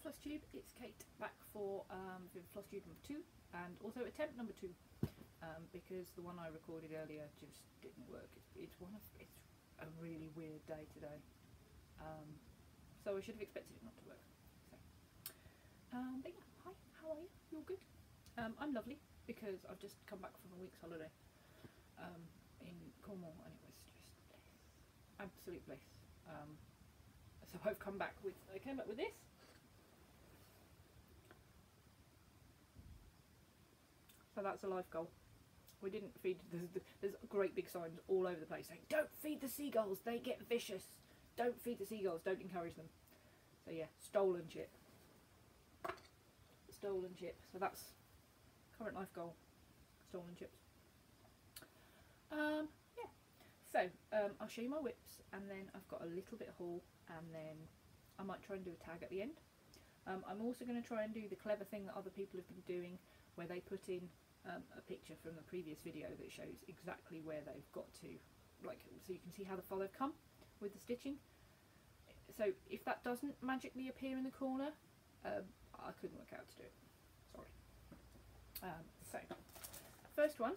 FlossTube, it's Kate back for FlossTube number 2 and also attempt number 2 because the one I recorded earlier just didn't work. It's a really weird day today, so I should have expected it not to work. So, but yeah, hi, how are you? You all good? I'm lovely because I've just come back from a week's holiday in Cornwall and it was just bliss, absolute bliss. So I've come back with, I came back with this. So that's a life goal. We didn't feed, there's great big signs all over the place saying, don't feed the seagulls, they get vicious. Don't feed the seagulls, don't encourage them. So yeah, stolen chip. Stolen chip. So that's current life goal, stolen chips. Yeah. So I'll show you my whips and then I've got a little bit of haul and then I might try and do a tag at the end. I'm also going to try and do the clever thing that other people have been doing where they put in a picture from the previous video that shows exactly where they've got to, like, so you can see how far they've come with the stitching. So if that doesn't magically appear in the corner, I couldn't work out to do it, sorry. So first one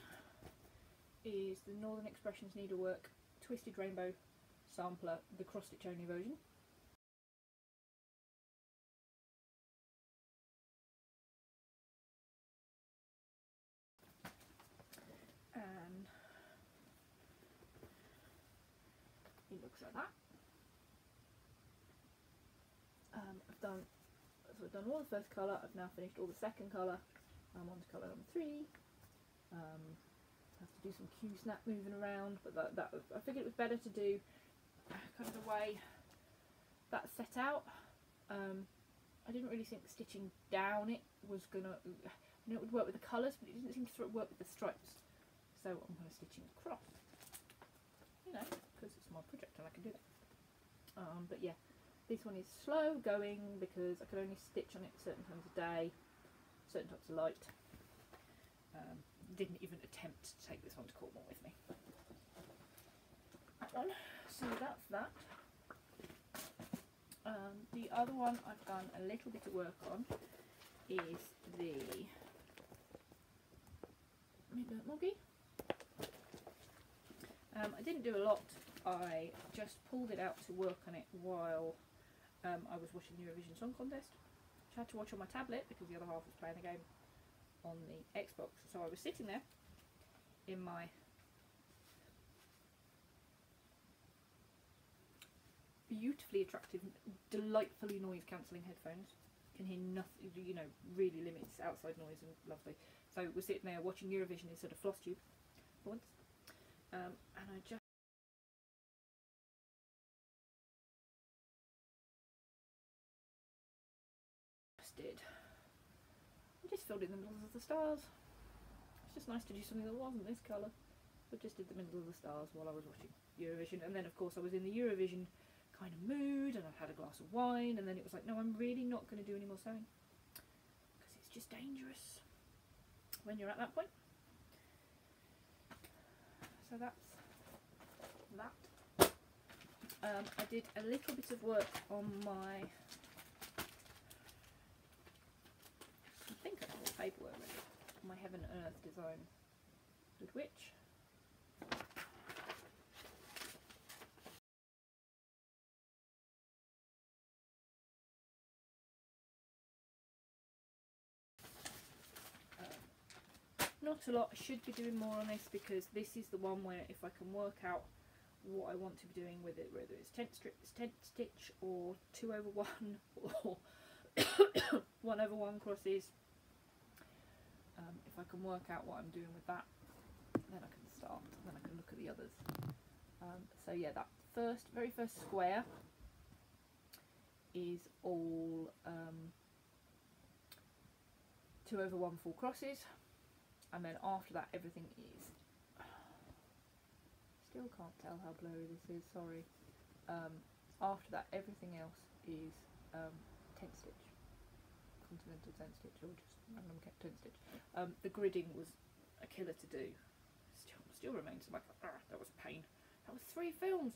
is the Northern Expressions Needlework Twisted Rainbow Sampler, the cross stitch only version. And it looks like that. I've done all the first colour, I've now finished all the second colour, I'm on to colour number 3. Have to do some Q snap moving around, but that I figured it was better to do kind of the way that's set out. I didn't really think stitching down it was gonna, I know it would work with the colours, but it didn't seem to work with the stripes. So I'm kind of stitching across, you know, because it's my project and I can do that. But yeah, this one is slow going because I can only stitch on it certain times of day, certain types of light. Didn't even attempt to take this one to Cornwall with me. That one, so that's that. The other one I've done a little bit of work on is the Midnight Moggy. I didn't do a lot, I just pulled it out to work on it while I was watching the Eurovision Song Contest, which I had to watch on my tablet because the other half was playing the game on the Xbox. So I was sitting there in my beautifully attractive, delightfully noise cancelling headphones. Can hear nothing, you know, really limits outside noise and lovely. So we're sitting there watching Eurovision instead of FlossTube for once. And I just filled in the middle of the stars. It's just nice to do something that wasn't this colour, but just did the middle of the stars while I was watching Eurovision. And then of course I was in the Eurovision kind of mood and I've had a glass of wine, and then it was like, no, I'm really not going to do any more sewing because it's just dangerous when you're at that point. So that's that. I did a little bit of work on my, I think I have all the paperwork ready, my Heaven and Earth design with which not a lot. I should be doing more on this because this is the one where if I can work out what I want to be doing with it, whether it's tent stitch or 2/1 or 1/1 crosses, if I can work out what I'm doing with that, then I can start, then I can look at the others. So yeah, that very first square is all 2/1 full crosses, and then after that everything is, still can't tell how blurry this is, sorry. After that everything else is tent stitch, continental tent stitch, or just random tent stitch. The gridding was a killer to do, still remains like, that was a pain. That was 3 whole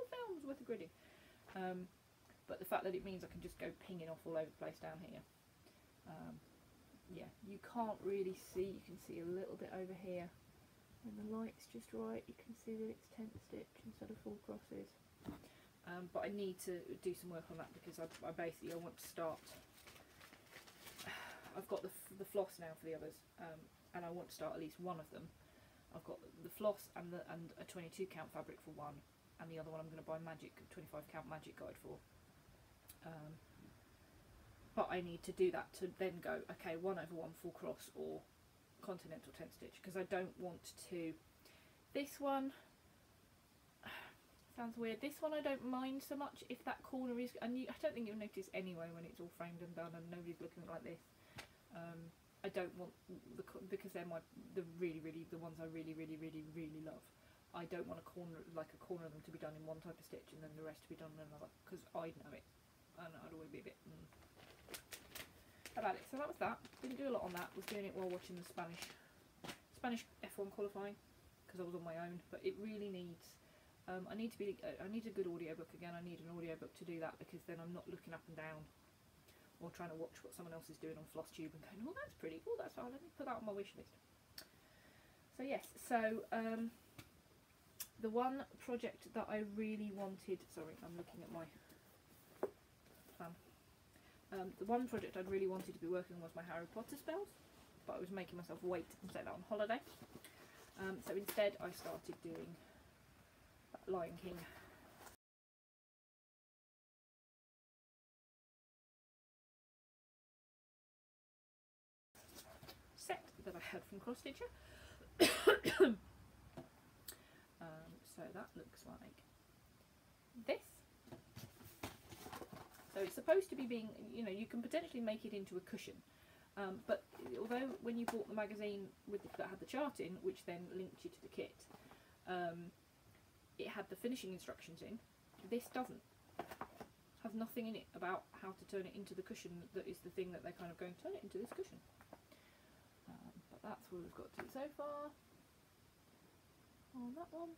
films worth of gridding. but the fact that it means I can just go pinging off all over the place down here. Yeah, you can't really see, you can see a little bit over here. When the light's just right, you can see that it's 10th stitch instead of full crosses. But I need to do some work on that because I basically want to start. I've got the floss now for the others, and I want to start at least one of them. I've got the floss and a 22 count fabric for one, and the other one I'm going to buy magic 25 count magic guide for. But I need to do that to then go, okay, 1/1 full cross or continental 10th stitch, because I don't want to. This one sounds weird. This one I don't mind so much if that corner is, and I don't think you'll notice anyway when it's all framed and done and nobody's looking like this. I don't want because they're the ones I really love. I don't want a corner of them to be done in one type of stitch and then the rest to be done in another, because I'd know it and I'd always be a bit about it. So that was that. Didn't do a lot on that. Was doing it while watching the Spanish F1 qualifying because I was on my own. But it really needs. I need a good audiobook again. I need an audiobook to do that because then I'm not looking up and down or trying to watch what someone else is doing on FlossTube and going, oh, that's pretty. Oh, that's fine. Let me put that on my wish list. So yes. So the one project that I really wanted. Sorry, I'm looking at my plan. The one project I'd really wanted to be working on was my Harry Potter spells, but I was making myself wait and set that on holiday. So instead I started doing Lion King. Set that I had from Cross Stitcher. So that looks like this. So it's supposed to be being, you know, you can potentially make it into a cushion. But although when you bought the magazine that had the chart in, which then linked you to the kit, it had the finishing instructions in. This doesn't. Has nothing in it about how to turn it into the cushion that is the thing that they're kind of going to turn it into this cushion. But that's where we've got to so far on that one.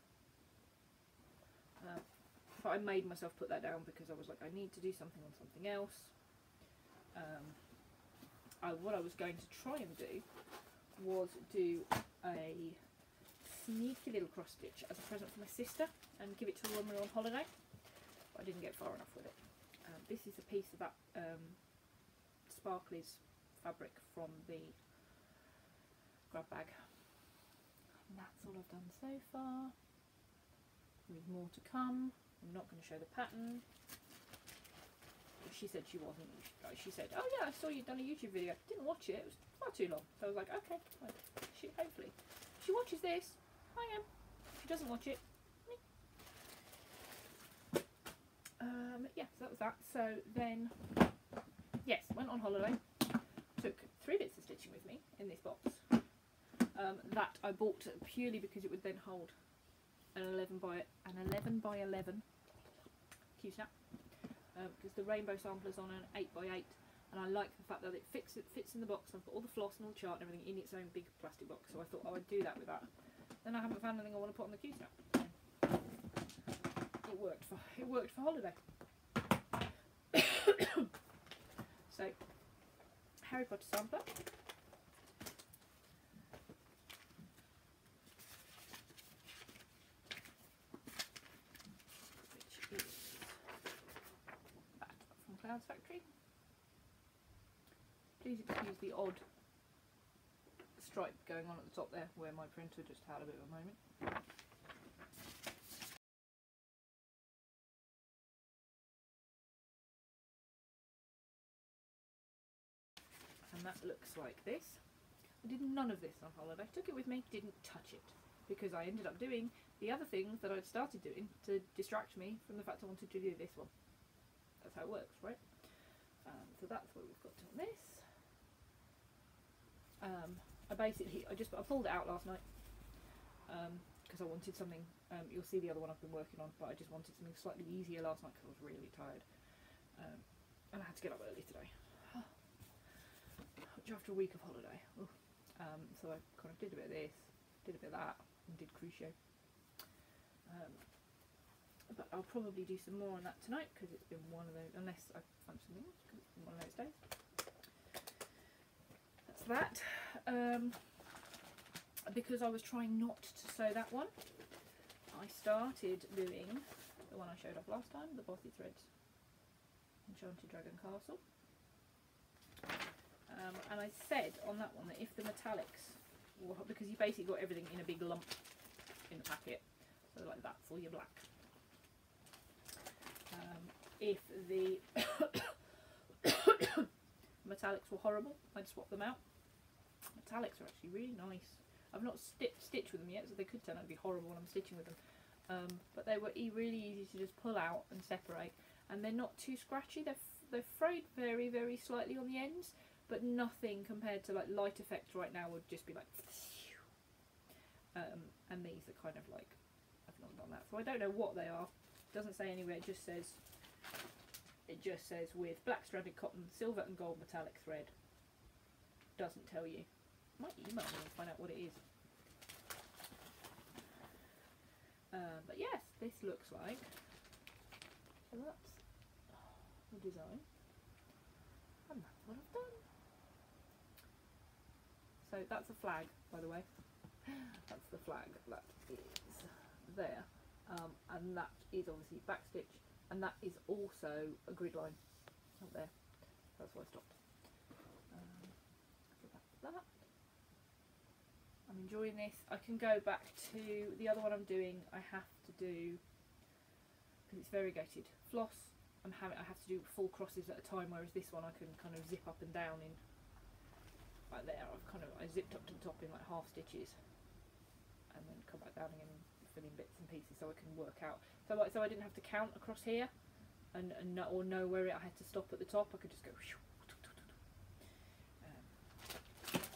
But I made myself put that down because I was like, I need to do something on something else. What I was going to try and do was do a sneaky little cross stitch as a present for my sister and give it to her when we were on holiday. But I didn't get far enough with it. This is a piece of that sparklies fabric from the grab bag. And that's all I've done so far. There's more to come. I'm not going to show the pattern. She said she wasn't. She said, oh yeah, I saw you'd done a YouTube video. Didn't watch it. It was far too long. So I was like, okay. Fine. Hopefully. She watches this. I am. She doesn't watch it. Yeah, so that was that. So then, yes, went on holiday. Took 3 bits of stitching with me in this box. That I bought purely because it would then hold an 11 by 11 Q-snap, because the rainbow sampler's on an 8 by 8, and I like the fact that it fits in the box. I've got all the floss and all the chart and everything in its own big plastic box, so I thought I'd do that with that. Then I haven't found anything I want to put on the Q-snap. It worked for holiday. So Harry Potter sampler. Factory. Please excuse the odd stripe going on at the top there where my printer just had a bit of a moment. And that looks like this. I did none of this on holiday. Took it with me, didn't touch it, because I ended up doing the other things that I'd started doing to distract me from the fact I wanted to do this one. That's how it works, right? So that's what we've got on this. I pulled it out last night because I wanted something. You'll see the other one I've been working on, but I just wanted something slightly easier last night because I was really tired, and I had to get up early today, which after a week of holiday. So I kind of did a bit of this, did a bit of that, and did cruciate. But I'll probably do some more on that tonight because it's been one of those, unless I find something else, because it's been one of those days. That's that. Because I was trying not to sew that one, I started doing the one I showed off last time, the Bossy Threads Enchanted Dragon Castle. And I said on that one that if the metallics, because you basically got everything in a big lump in the packet, so like that's all your black. If the metallics were horrible, I'd swap them out. Metallics are actually really nice. I've not stitched with them yet, so they could turn out to be horrible when I'm stitching with them. But they were really easy to just pull out and separate, and they're not too scratchy. They're frayed very, very slightly on the ends, but nothing compared to like Light Effect right now would just be like. And these are kind of like, I've not done that, so I don't know what they are. It doesn't say anywhere. It just says with black stranded cotton, silver and gold metallic thread. Doesn't tell you. Might email me and find out what it is. But yes, this looks like, so that's the design, and that's what I've done. So that's a flag, by the way. That's the flag that is there, and that is obviously backstitch, and that is also a grid line up there. That's why I stopped. So that's that. I'm enjoying this. I can go back to the other one I'm doing. I have to do, because it's variegated floss. I have to do full crosses at a time, whereas this one I can kind of zip up and down in like there. I zipped up to the top in like half stitches, and then come back down again and fill in bits and pieces so I can work out. So I didn't have to count across here, or know where I had to stop at the top. I could just go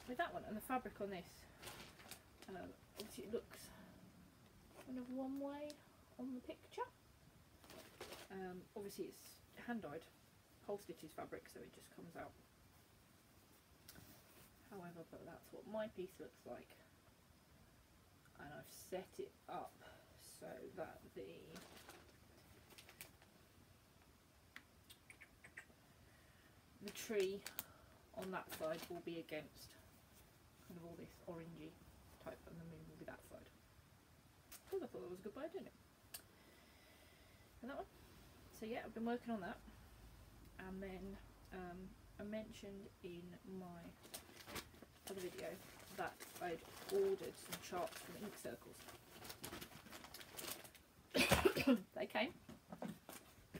with that one. And the fabric on this. Obviously it looks kind of one way on the picture. Obviously it's hand dyed whole stitches fabric, so it just comes out. However, but that's what my piece looks like, and I've set it up so that the tree on that side will be against kind of all this orangey type, and the moon will be that side. Oh, I thought that was a good way of doing it. And that one. So yeah, I've been working on that, and then I mentioned in my other video that I'd ordered some charts from Ink Circles. They came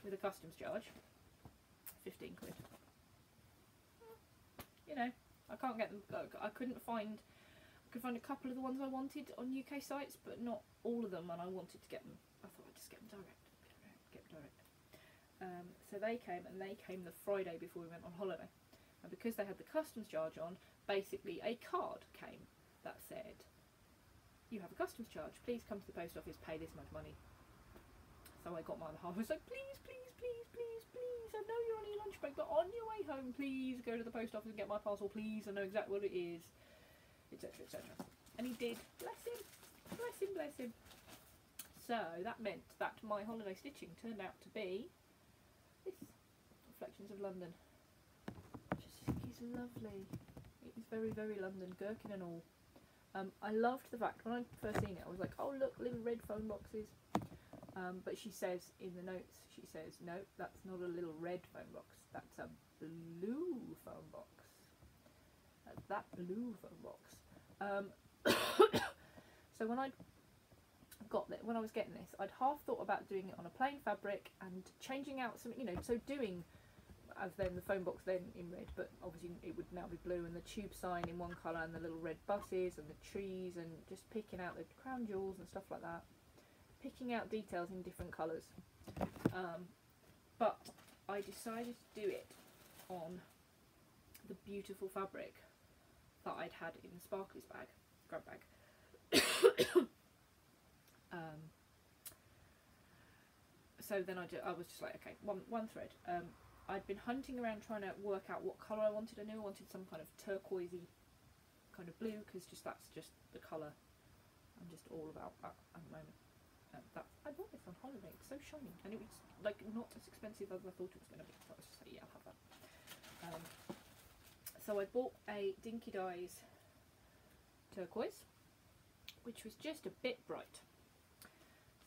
with a customs charge, 15 quid. You know, I can't get them. I could find a couple of the ones I wanted on UK sites, but not all of them, and I wanted to get them. I thought I'd just get them direct. So they came, and they came the Friday before we went on holiday. And because they had the customs charge on, basically a card came that said, "You have a customs charge. Please come to the post office, pay this much money." So I got my other half. I was like, "Please, please, please, please, please. I know you're on your lunch break, but on your way home, please go to the post office and get my parcel, please. I know exactly what it is," etc., etc. And he did. Bless him. Bless him. Bless him. So that meant that my holiday stitching turned out to be this, Reflections of London. I just think it's lovely. It is very, very London, gherkin and all. I loved the fact, when I first seen it, I was like, oh look, little red phone boxes. But she says in the notes, she says, no, that's not a little red phone box, that's a blue phone box. That's that blue phone box. So when I was getting this, I'd half thought about doing it on a plain fabric and changing out some, you know, so doing as then the phone box then in red, but obviously it would now be blue, and the tube sign in one colour, and the little red buses and the trees, and just picking out the crown jewels and stuff like that, picking out details in different colours. But I decided to do it on the beautiful fabric that I'd had in the Sparkly's bag, grab bag. So then I was just like, okay, one thread. I'd been hunting around trying to work out what colour I wanted. I knew I wanted some kind of turquoisey kind of blue, because that's just the colour I'm just all about at the moment. I bought this on holiday. It's so shiny, and it was like not as expensive as I thought it was going to be. So I was just like, yeah, I'll have that. So I bought a Dinky Dyes turquoise, which was just a bit bright.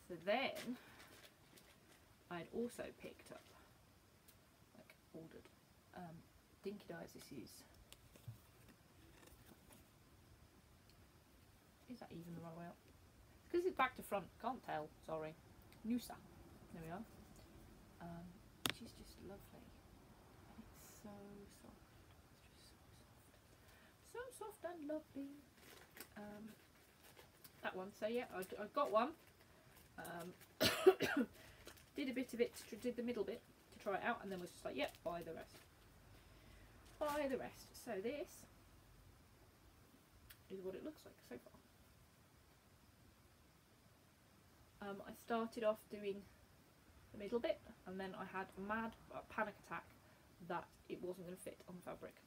So then I'd also picked up, like ordered, Dinky Dyes. This is that even the right way up? Because it's back to front, can't tell, sorry. Noosa, there we are. She's just lovely. And it's so soft. It's just so soft. So soft and lovely. That one, so yeah, I got one. Did a bit of it, did the middle bit to try it out, and then was just like, yep, buy the rest. Buy the rest. So this is what it looks like so far. I started off doing the middle bit, and then I had a mad panic attack that it wasn't going to fit on the fabric.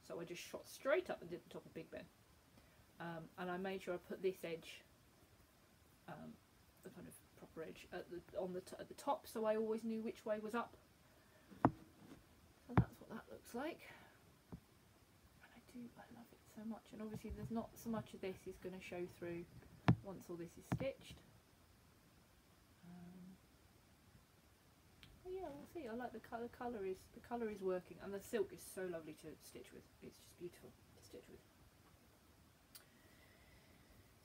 So I just shot straight up and did the top of Big Ben. And I made sure I put this edge, the kind of proper edge, at the top, so I always knew which way was up. So that's what that looks like. And I love it so much. And obviously there's not so much of this is going to show through once all this is stitched. Yeah, we'll see. I like the colour. The colour is working, and the silk is so lovely to stitch with. It's just beautiful to stitch with.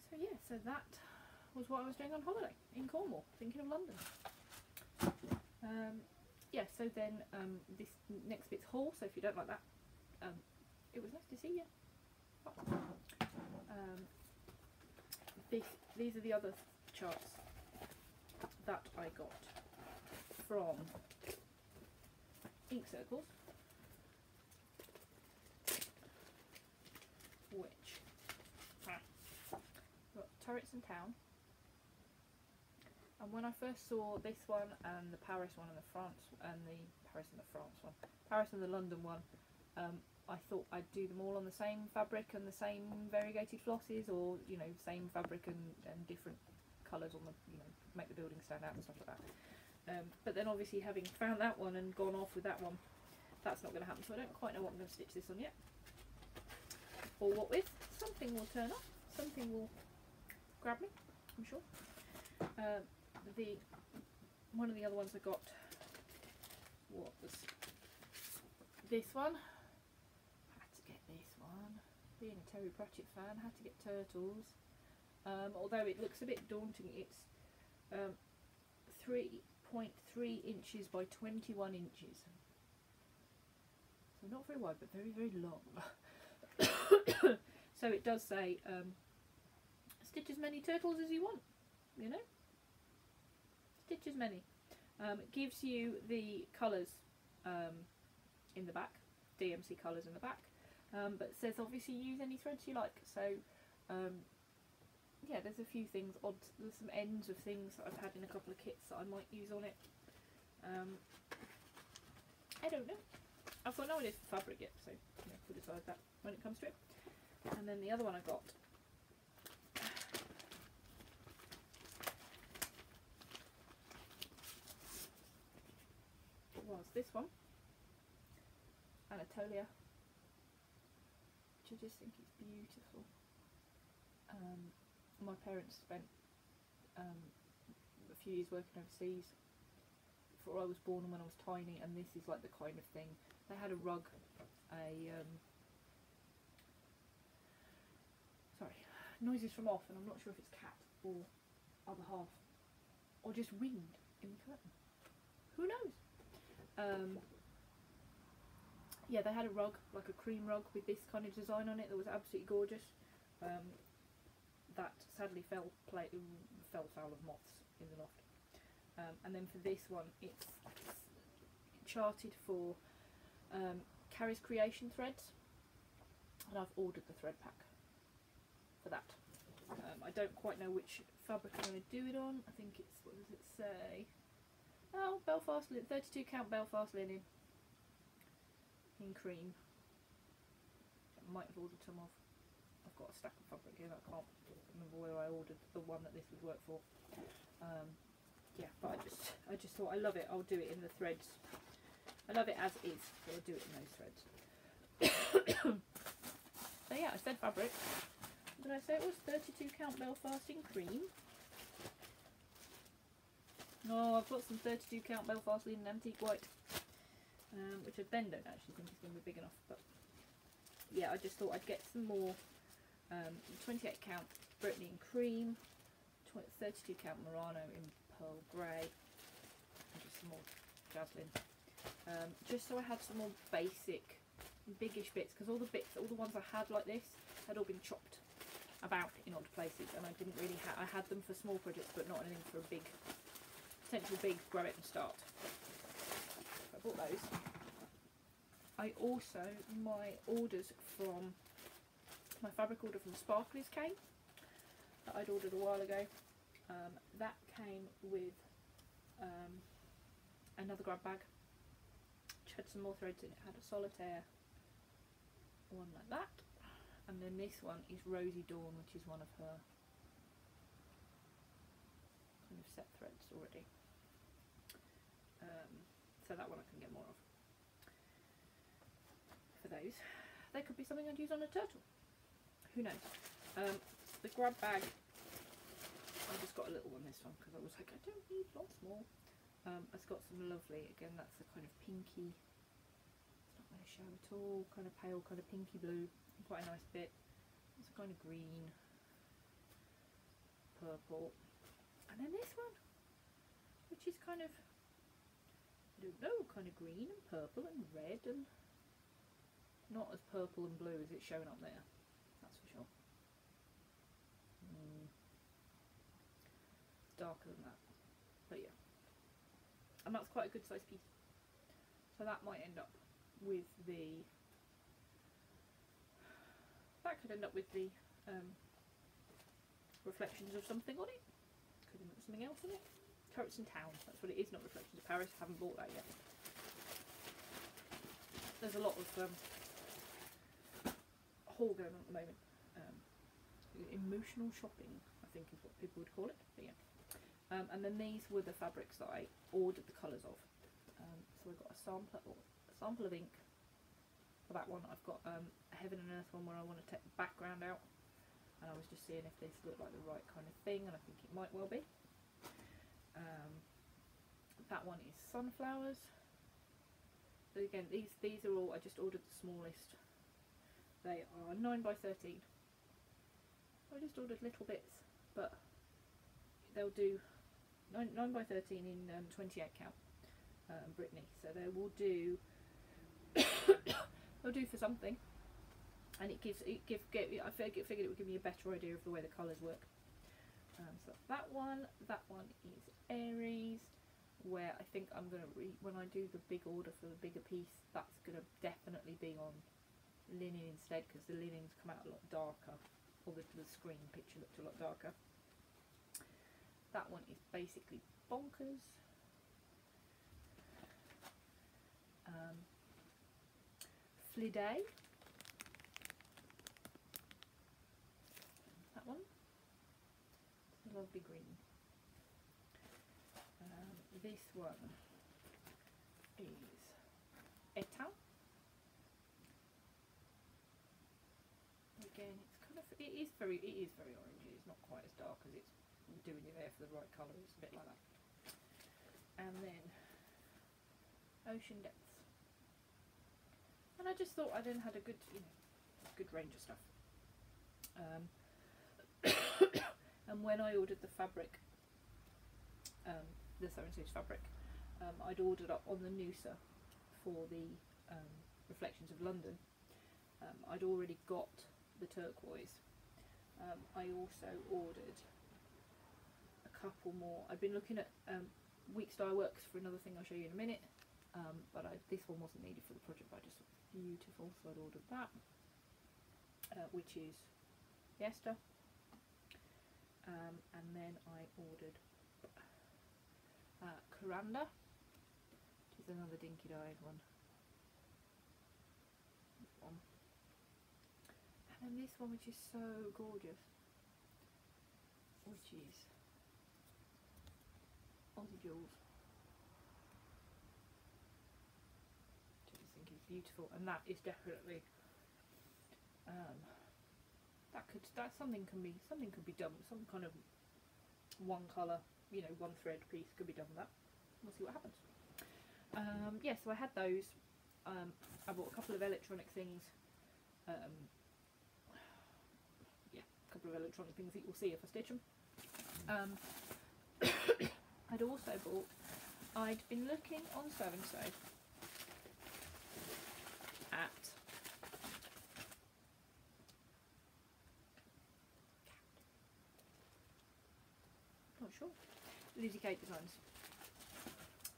So yeah, so that was what I was doing on holiday in Cornwall, thinking of London. Yeah, so then this next bit's haul. So if you don't like that, it was nice to see you. These are the other charts that I got from Ink Circles, which got Turrets in Town. And when I first saw this one and the Paris one and the France and the Paris and the France one, Paris and the London one, I thought I'd do them all on the same fabric and the same variegated flosses, or you know, same fabric and different colours on the, you know, make the building stand out and stuff like that. But then obviously having found that one and gone off with that one, that's not going to happen. So I don't quite know what I'm going to stitch this on yet, or what with. Something will turn up, something will grab me, I'm sure. One of the other ones I got was this one. Had to get this one. Being a Terry Pratchett fan, had to get Turtles. Although it looks a bit daunting, it's 3.3 inches by 21 inches. So not very wide, but very, very long. So it does say, stitch as many turtles as you want, you know? Stitch as many. It gives you the colours in the back, DMC colours in the back, but it says obviously use any threads you like. So yeah, there's a few things, there's some ends of things that I've had in a couple of kits that I might use on it. I don't know. I've got no idea for fabric yet, so you know, we'll decide that when it comes to it. And then the other one I got was this one, Anatolia, which I just think is beautiful. My parents spent a few years working overseas before I was born and when I was tiny, and this is like the kind of thing. They had a rug, sorry, noises from off, and I'm not sure if it's cat or other half, or just wind in the curtain. Who knows? Yeah, they had a rug, like a cream rug with this kind of design on it that was absolutely gorgeous. That sadly fell foul of moths in the loft. And then for this one, it's charted for Carrie's Creation threads, and I've ordered the thread pack for that. I don't quite know which fabric I'm going to do it on. I think it's, what does it say? Oh, Belfast linen, 32 count Belfast linen in cream. I might have ordered some of. I've got a stack of fabric here that I can't remember whether I ordered the one that this would work for. yeah, but I just thought I love it. I'll do it in the threads. I love it as is, so I'll do it in those threads. So yeah, I said fabric. Did I say it was 32 count Belfast in cream? No, I've got some 32 count Belfast linen antique white, which I then don't actually think is going to be big enough. But yeah, I just thought I'd get some more 28 count Brittany in cream, 32 count Murano in pearl grey, and just some more Jaslyn. Just so I had some more basic, biggish bits, because all the ones I had like this had all been chopped about in odd places, and I didn't really I had them for small projects, but not anything for a big, potential big grow it and start. So I bought those. I also, my orders from, my fabric order from Sparklers came, that I'd ordered a while ago. That came with another grab bag, which had some more threads in it. It had a solitaire one like that, and then this one is Rosy Dawn, which is one of her kind of set threads already. So that one I can get more of. For those, they could be something I'd use on a turtle. Who knows? The grab bag, I just got a little one this one because I was like, I don't need lots more. It's got some lovely, again, that's the kind of pinky, it's not going to show at all, kind of pale, kind of pinky blue, quite a nice bit. It's a kind of green, purple, and then this one, which is kind of, I don't know, kind of green and purple and red, and not as purple and blue as it's showing up there, that's for sure. Darker than that, but yeah, and that's quite a good size piece, so that might end up with the, that could end up with the reflections of something on it, could end up with something else on it. Carrots in Town, that's what it is, not Reflections of Paris. I haven't bought that yet. There's a lot of haul going on at the moment. Emotional shopping, I think is what people would call it, but yeah. And then these were the fabrics that I ordered the colours of. So I got a sample of ink for that one. I've got a Heaven and Earth one where I want to take the background out, and I was just seeing if this looked like the right kind of thing, and I think it might well be. That one is Sunflowers. So again, these are all, I just ordered the smallest. They are 9 by 13. I just ordered little bits, but they'll do 9 by 13 in 28 count Brittany. So they will do. They'll do for something, and I figured it would give me a better idea of the way the colours work. So that one is Aries, where I think I'm going to when I do the big order for the bigger piece, that's going to definitely be on linen instead, because the linens come out a lot darker, or the screen picture looked a lot darker. That one is basically Bonkers. Flidé. That one. Lovely green. This one is Etan. Again, it's kind of, it is very orangey. It's not quite as dark as it's doing it there for the right colour. It's a bit like that. And then Ocean Depths. And I just thought I then had a good, good range of stuff. And when I ordered the fabric, the 7 Series fabric, I'd ordered up on the Noosa for the Reflections of London. I'd already got the turquoise. I also ordered a couple more. I've been looking at Weeks Dye Works for another thing I'll show you in a minute, but this one wasn't needed for the project, but I just thought it was beautiful, so I'd ordered that, which is Fiesta. And then I ordered Coranda, which is another dinky dyed one. This one. And then this one, which is so gorgeous, which is Aussie individuals. I just think it's beautiful, and that is definitely that's something can be done. Some kind of one colour, you know, one thread piece could be done with that. We'll see what happens. Yeah, so I had those. I bought a couple of electronic things. Yeah, a couple of electronic things that you'll see if I stitch them. I'd also bought, I'd been looking on So and So at not sure, Lizzie Kate Designs,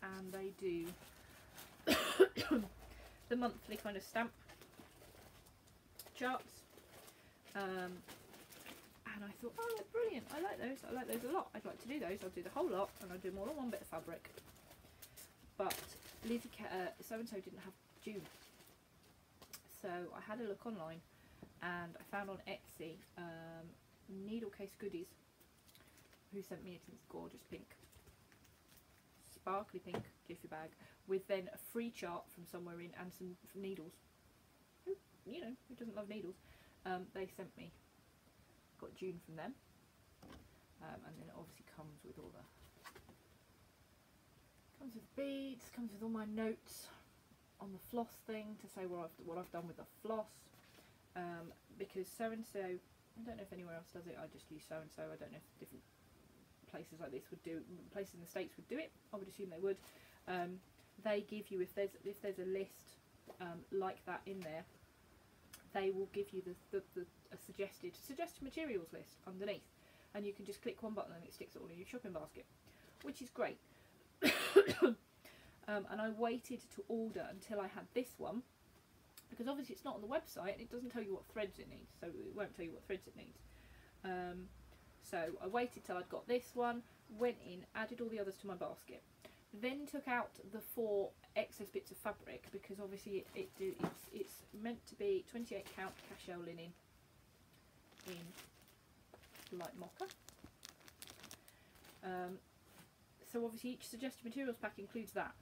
and they do the monthly kind of stamp charts, and I thought, oh, they're brilliant, I like those a lot, I'd like to do those. I'll do the whole lot and I'll do them all on one bit of fabric. But Lizzie So and So didn't have June, so I had a look online and I found on Etsy Needle Case Goodies, who sent me this gorgeous pink, sparkly pink jiffy bag with then a free chart from somewhere in and some needles. You know, who doesn't love needles? They sent me, got June from them, and then it obviously comes with all the, comes with beads, comes with all my notes on the floss thing to say what I've done with the floss, because So and So, I don't know if anywhere else does it, I just use So and So. I don't know if different places like this would do, places in the States would do it. I would assume they would. They give you, if there's a list like that in there, they will give you a suggested materials list underneath, and you can just click one button and it sticks it all in your shopping basket, which is great. And I waited to order until I had this one, because obviously it's not on the website and it doesn't tell you what threads it needs, so it won't tell you what threads it needs. So I waited till I'd got this one, went in, added all the others to my basket, then took out the 4 excess bits of fabric, because obviously it's meant to be 28 count cashel linen in light mocha. So obviously each suggested materials pack includes that.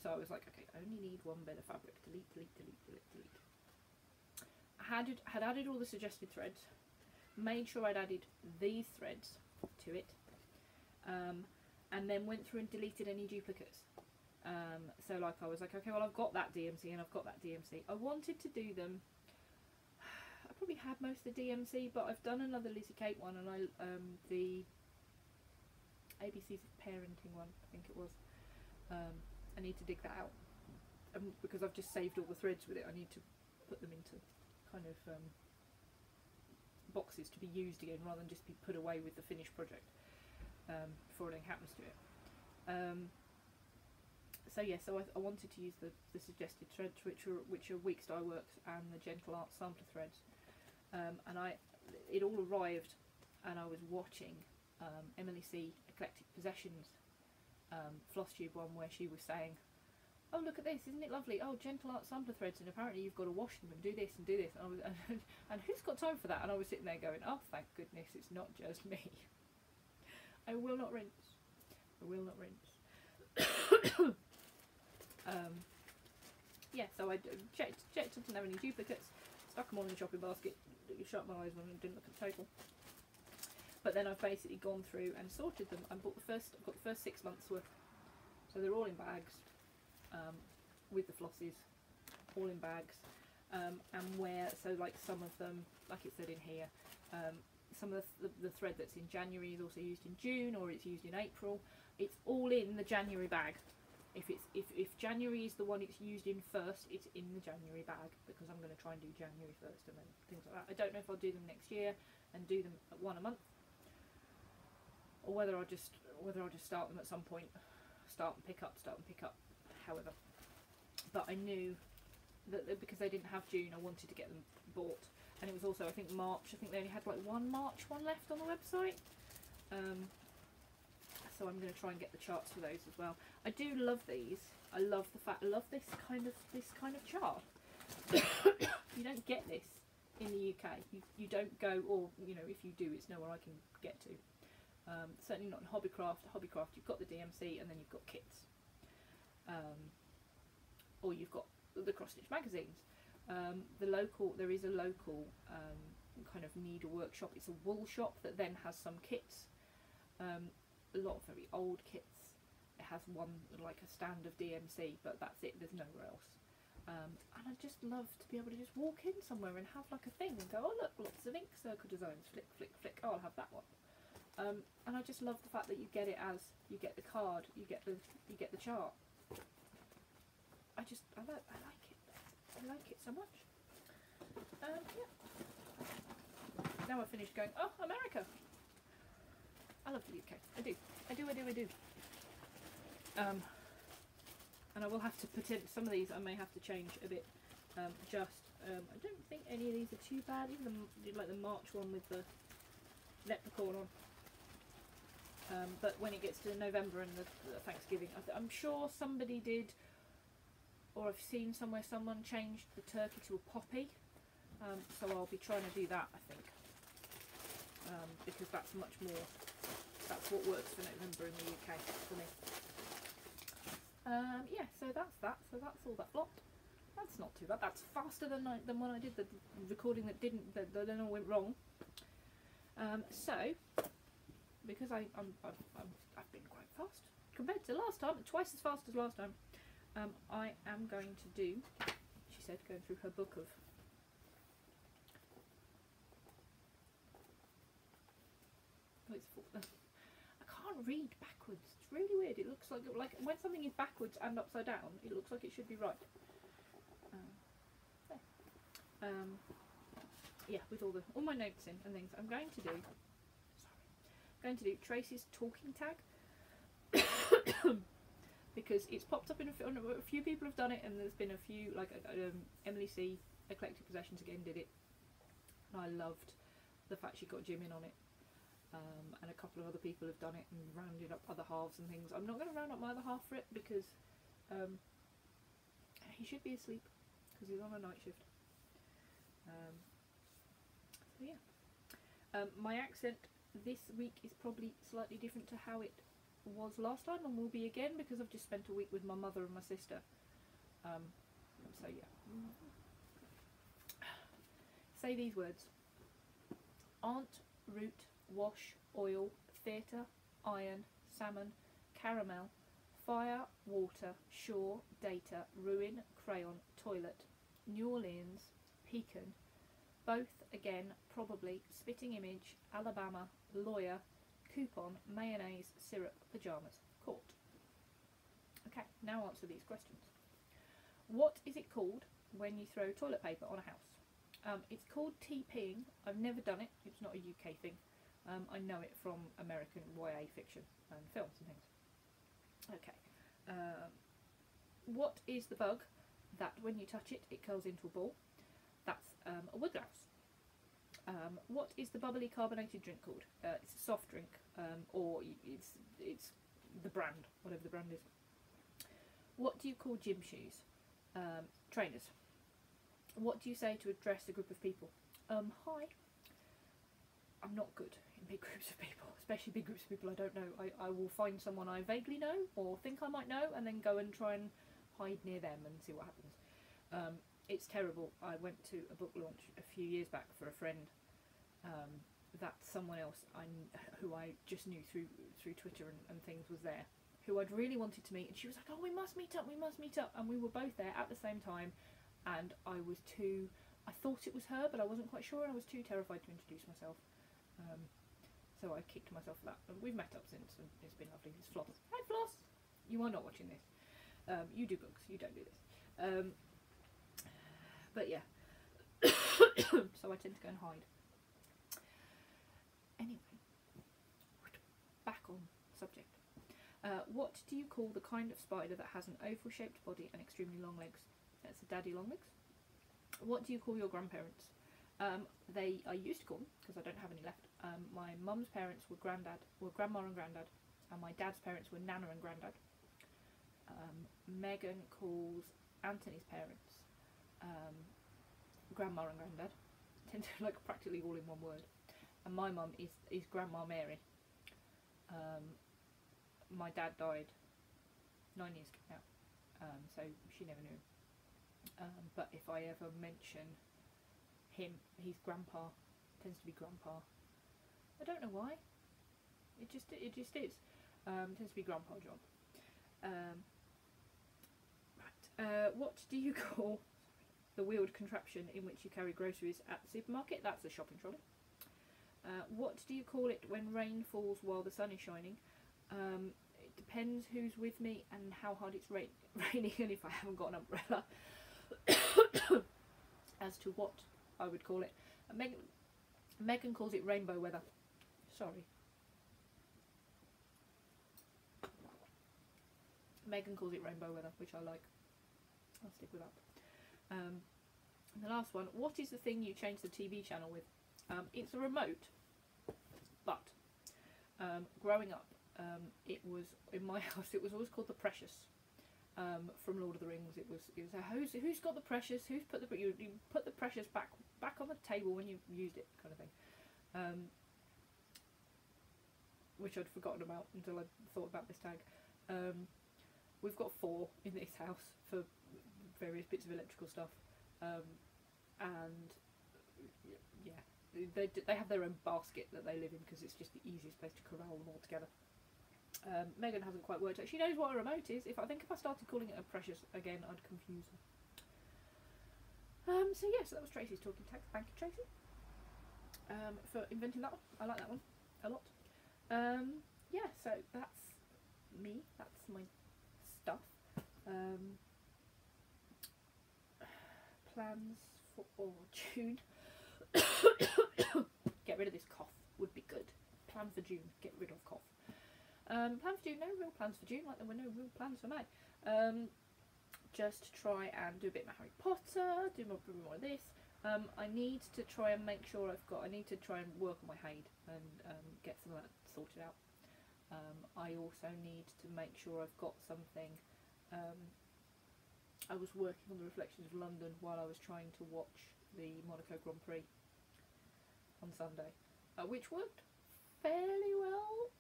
So I was like, okay, I only need one bit of fabric. Delete, delete, delete, delete, delete. I had added all the suggested threads, made sure I'd added these threads to it, and then went through and deleted any duplicates. So like I was like, okay, well I've got that DMC and I've got that DMC. I wanted to do them, I probably had most of the DMC, but I've done another Lizzie Kate one, and the ABCs of Parenting one, I think it was. I need to dig that out, because I've just saved all the threads with it. I need to put them into kind of boxes to be used again, rather than just be put away with the finished project before anything happens to it. So yeah, so I wanted to use the suggested threads, which are Week Style Works and the Gentle Art sampler threads, and it all arrived, and I was watching Emily C. Eclectic Possessions FlossTube one, where she was saying, oh look at this, isn't it lovely, oh Gentle Art sampler threads, and apparently you've got to wash them and do this and do this, and I was and who's got time for that? And I was sitting there going, oh thank goodness it's not just me. I will not rinse, I will not rinse. Yeah, so I checked I didn't have any duplicates, stuck them all in the shopping basket, shut my eyes on and didn't look at the total. But then I've basically gone through and sorted them and I've got the first 6 months worth. So they're all in bags, with the flosses, all in bags, and so like some of them, like it said in here, some of the thread that's in January is also used in June, or it's used in April. It's all in the January bag. If January is the one it's used in first, it's in the January bag, because I'm going to try and do January first and then things like that. I don't know if I'll do them next year and do them at one a month, or whether I'll just start them at some point, start and pick up, however. But I knew that because they didn't have June, I wanted to get them bought, and it was also, I think, March. I think they only had like one March one left on the website. So I'm going to try and get the charts for those as well. I do love these. I love I love this kind of chart. You don't get this in the UK. You don't go, or you know, if you do, it's nowhere I can get to. Certainly not in Hobbycraft. Hobbycraft, you've got the DMC and then you've got kits. Or you've got the cross stitch magazines. There is a local kind of needle workshop. It's a wool shop that then has some kits, a lot of very old kits. It has one like a stand of DMC, but that's it, there's nowhere else. And I just love to be able to just walk in somewhere and have like a thing and go, oh look, lots of ink circle designs, flick flick flick, oh I'll have that one. And I just love the fact that you get it as you get the card, you get the chart. I like it so much. Yeah. Now I've finished going, oh, America. I love the UK. I do. And I will have to pretend some of these I may have to change a bit. I don't think any of these are too bad. Even like the March one with the leprechaun on. But when it gets to November and the Thanksgiving, I'm sure somebody did, or I've seen somewhere someone changed the turkey to a poppy. So I'll be trying to do that, I think, because that's much more, that's what works for November in the UK for me. Yeah, so that's that. So that's all that lot. That's not too bad. That's faster than when I did the recording that then all went wrong. So because I've been quite fast compared to last time, twice as fast as last time. I am going to do, she said, going through her book of I can't read backwards. It's really weird. It looks like when something is backwards and upside down, it looks like it should be right. Yeah, with all my notes in and things. I'm going to do Tracy's talking tag because it's popped up in a few people have done it, and there's been a few, like Emily C. Eclectic Possessions again did it, and I loved the fact she got Jim in on it. And a couple of other people have done it and rounded up other halves and things. I'm not going to round up my other half for it because he should be asleep because he's on a night shift. So yeah, my accent this week is probably slightly different to how it was last time, and will be again because I've just spent a week with my mother and my sister. So yeah, say these words: aunt, root, wash, oil, theatre, iron, salmon, caramel, fire, water, shore, data, ruin, crayon, toilet, New Orleans, pecan, both, again, probably, spitting image, Alabama, lawyer, coupon, mayonnaise, syrup, pyjamas, court. Okay, now answer these questions. What is it called when you throw toilet paper on a house? It's called TPing. I've never done it. It's not a UK thing. I know it from American YA fiction and films and things. Okay. What is the bug that when you touch it, it curls into a ball? That's a woodlouse. What is the bubbly carbonated drink called? It's a soft drink, or it's the brand, whatever the brand is. What do you call gym shoes? Trainers. What do you say to address a group of people? Hi. I'm not good in big groups of people, especially big groups of people I don't know. I will find someone I vaguely know or think I might know, and then go and try and hide near them and see what happens. It's terrible. I went to a book launch a few years back for a friend that someone else who I just knew through Twitter and things was there, who I'd really wanted to meet, and she was like, oh, we must meet up, and we were both there at the same time, and I thought it was her, but I wasn't quite sure, and I was too terrified to introduce myself. So I kicked myself for that. We've met up since, and it's been lovely. It's Floss. Hi, Floss! You are not watching this. You do books, you don't do this. But yeah. So I tend to go and hide. Anyway, back on subject. What do you call the kind of spider that has an oval-shaped body and extremely long legs? That's a daddy long legs. What do you call your grandparents? I used to call them, because I don't have any left. My mum's parents were grandma and granddad, and my dad's parents were nana and granddad. Megan calls Anthony's parents grandma and granddad. Tend to like practically all in one word. And my mum is Grandma Mary. My dad died 9 years ago now, so she never knew. But if I ever mention him, he's grandpa, tends to be grandpa. I don't know why. It just is. Tends to be Grandpa John. Right. What do you call the wheeled contraption in which you carry groceries at the supermarket? That's a shopping trolley. What do you call it when rain falls while the sun is shining? It depends who's with me and how hard it's raining and if I haven't got an umbrella. As to what I would call it. Megan calls it rainbow weather. Sorry. Megan calls it rainbow weather, which I like. I'll stick with that. And the last one, what is the thing you change the TV channel with? It's a remote. But growing up, it was in my house. It was always called the Precious. From Lord of the Rings, it was who's got the Precious? Who's put the you put the Precious back on the table when you used it, kind of thing. Which I'd forgotten about until I thought about this tag. We've got 4 in this house for various bits of electrical stuff, and yeah, they have their own basket that they live in because it's just the easiest place to corral them all together. Megan hasn't quite worked out. She knows what a remote is. If I started calling it a Precious again, I'd confuse her. So yes, that was Tracy's talking tag. Thank you, Tracy, for inventing that one. I like that one a lot. Yeah, so that's me. That's my stuff. Plans for June. Get rid of this cough would be good. Plan for June. Get rid of cough. Plan for June. No real plans for June. Like there were no real plans for May. Just try and do a bit more Harry Potter. Do more of this. I need to try and make sure I need to try and work on my Haid and get some of that sorted out. I also need to make sure I've got something. I was working on the Reflections of London while I was trying to watch the Monaco Grand Prix on Sunday, which worked fairly well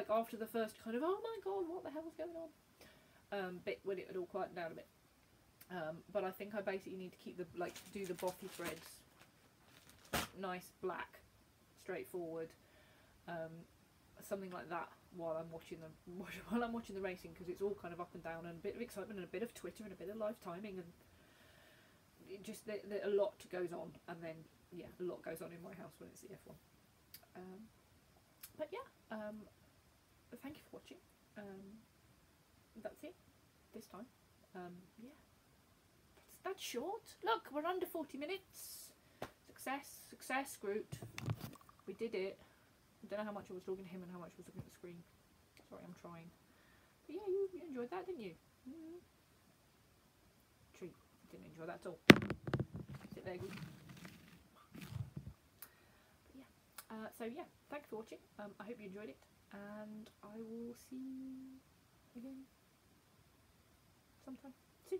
after the first kind of oh my god, what the hell is going on bit when it had all quieted down a bit. But I think I basically need to keep do the bothy threads nice, black, straightforward, something like that while I'm watching the racing, because it's all kind of up and down and a bit of excitement and a bit of Twitter and a bit of live timing, and it just a lot goes on, and then yeah, a lot goes on in my house when it's the F1. But yeah, thank you for watching. That's it this time. Yeah, that's short. Look, we're under 40 minutes. Success, Groot. We did it. I don't know how much I was talking to him and how much I was looking at the screen. Sorry, I'm trying. But yeah, you enjoyed that, didn't you? Treat. Didn't enjoy that at all. Sit there, Groot. But yeah. So yeah, thanks for watching. I hope you enjoyed it, and I will see you again sometime soon.